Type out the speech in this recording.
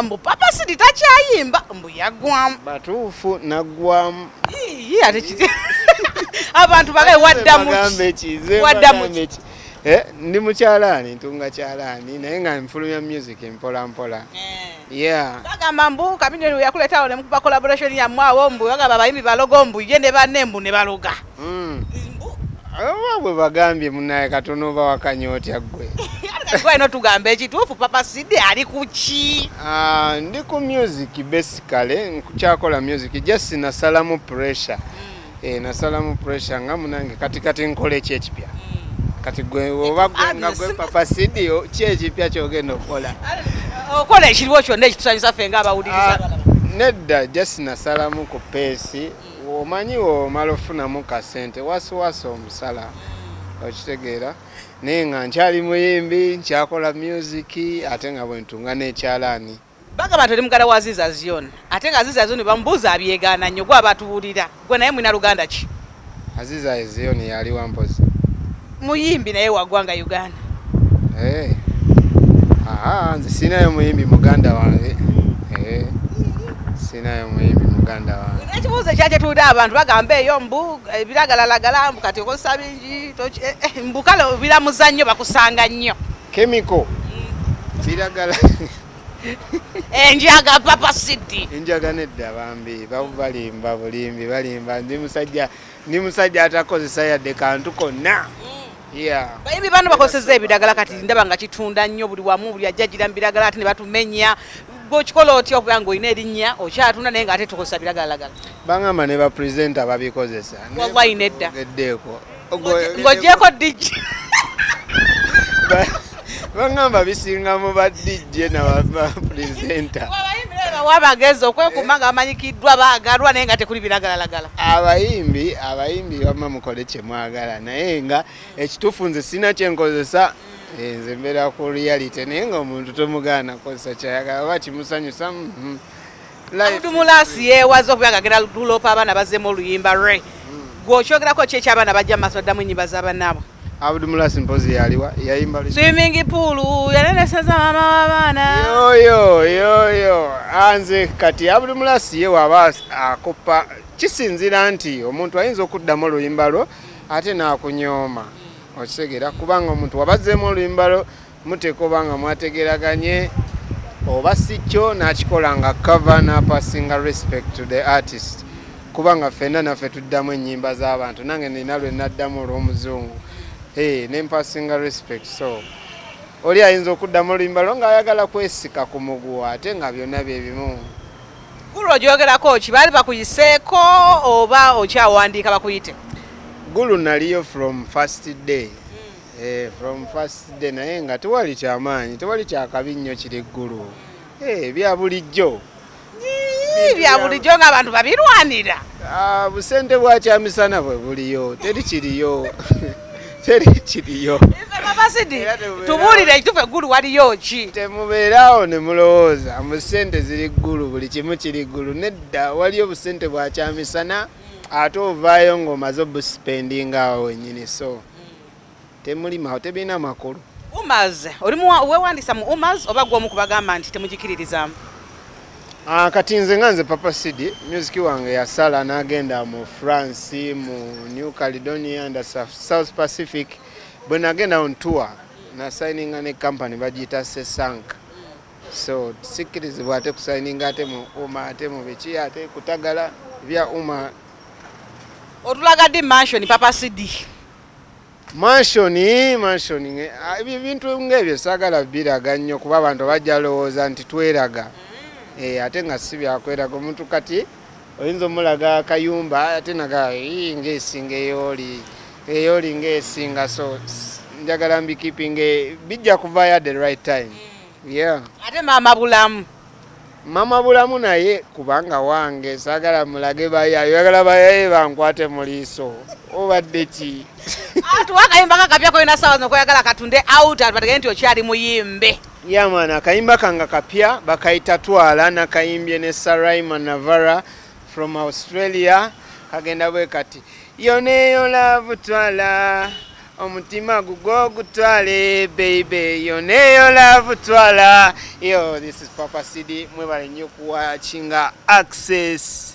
Mbu Papa Sidi takyayimba mbu yagwamu. Batuufu naggwamu. Ate kiti. Abantu bagaye waddamu ki. Ndi mukyalaani ntunga kyalaani naye nga nfulumya music mpola mpola. Yeah. Bagamba mbu Chameleone yakuletawo ne mukuba collaboration ya mwawo mbu bagamba abayimbi balogo mbu ye ne banne mbu ne baloga. Bwe bagambye munaye katono bawakanyotya ggwe. Gwe no tugambe ekituufu Papa Sidi ali ku ki? Ndi ku music basically nkyakola music just nasalamu pressure. Nasalamu pressure nga munange kati nkola ekipya. Kati gwe oba nga gwe Papa Sidi ki ekipya kyogenda okukola? Okola ekiriwo kyonna ekitusanyusa ffe ng'abawuliriza. Nedda just nasalamu ku peesi. Omanyi omala ofunamu kasente wasiwasi omusala okitegeera naye nga nkyali muyimbi nkyakola music ate nga bwe ntunga n'ekyalaani. Bagamba toli mugala wa Aziza Zion ate nga Aziza Zion bamubuuza abyegaana nnyo gwe abatuwulira gwe naye mwina luganda ki? Aziza Zion yali wampozi muyimbi naye wa ggwanga Uganda. Nze sinayo muyimbi muganda wange. Sinayo muyimbi muganda wange. Ekibuuzo kyakyetuwulira abantu bagamba eyo mbu biragalalagala mbu kati okozesa bingi mbu kale biramuza nnyo bakusanga nnyo. Chemical. Biragala. Enjaga Papa Sidi. Enjaga nedda bambi balimba bulimbi balimba ndi musajja atakozesa yadde kantu konna. Yeah. Bayimbi bano bakozesa ebiragala kati ndaba nga kitunda nnyo buli wamu buli ajja gira mbiragala ate ne batumenya. Bw'okikola otya okuba ng'olina erinnya okyatunda naye ng'ate tukozesa biragalalagala. Bangamba ne bapresenta babikozesa. Wallahi nedda. Eddeeko. Ng'oggyeko DJ. Bangamba bisinga mu ba DJ na bapresenta. Wabagezi okwekuma nga bamanyikiddwa baagalwa naye nga tekuli biragalalagala. Abayimbi wamma mukole kye mwagala naye nga ekituufu nze sina kye nkozesa. Nze mbeera ku reality naye nga omuntu tomugaana kozesa kyayagala oba kimusanyusa. Abdulmulasi yeewaza okuba nga agenda lulopa abaana bazzeemu oluyimba lwe. Gwe okyogerako ki eky'abaana bajja mu maaso baddamu ennyimba z'abannaabwe? Abdulmulasi mpozi yaliwa yayimba swimming pool yaneneseza mama w'abaana. Yo anze kati Abdulmulasi ye waba akopa kisinzira nti omuntu ayinza okuddamu oluyimba lwo ate n'akunyooma. Okitegeera kubanga omuntu wabazzeemu oluyimba lwo muteeka oba nga mwategeraganye oba si kyo n'akikola nga cover n'apasinga respect to the artist kubanga ffenna naffe tuddamu ennyimba z'abantu nange nina lwe naddamu olw'omuzungu nempasinga respect so oli ayinza okuddamu oluyimba lwo ng'ayagala kwesika ku muguwa ate nga byonna bye bimu. Gulu ogyogerako ki baali bakuyiseeko oba okyawandiika bakuyite? Gulu naliyo from first day. From first day naye nga tewali kyamaanyi tewali kyakabi nnyo kiri Gulu. Bya bulijjo. Bya bulijjo ng'abantu babirwanira. Busente bwakyamisana bwe buliyo teri kiriyo. Papa Sidi tubuulire ekituufu Gulu waliyo ki? Temubeerawo ne mulowooza mu ssente ziri Gulu buli kimu kiri Gulu nedda waliyo busente bwakyamisana ate ovaayo ng'omaze obusipendinga awo wennyini so temulimawo tebirina makulu. Umaz weewandiisa mu Umaz oba gw'omu kubagamba nti temugikiririzaamu? Kati nze nga nze Papa Sidi music wange yasala n'agenda mu France mu New Caledonia and South Pacific bwe nagenda on tour nasayininga ne company bagiyita Sesank so sikirizibwa ate kusayininga ate mu Uma ate mu biki ate kutagala bya Uma. Otulaga di mansion Papa Sidi? Mansion ebintu ng'ebyo saagala biraga nnyo kuba abantu bajja lowooza nti tweraga. Ate nga si byakweraga omuntu kati oyinza omulaga akayumba ate naga ng'esinga eyoli ng'esinga so njagala mbikipinge bijja kuvaayo at the right time. Yeah. Ate mama bulamu naye kubanga wange saagala mulage bayayo yagala bayayo bankwate mu liiso obadde ki? Tuwakayimba kakapya koyina sawa zokwayagala katunde out bategere nti okyali muyimbe. Yaman akayimba kanga kapya bakayita Twala nakayimbye ne Saraima Navara from Australia kagenda bwe kati yoneyo love Twala omutima gugwo gutwale baby yo neyo love twala yo. This is Papa CD, mwebale nnyo kuwachinga Access.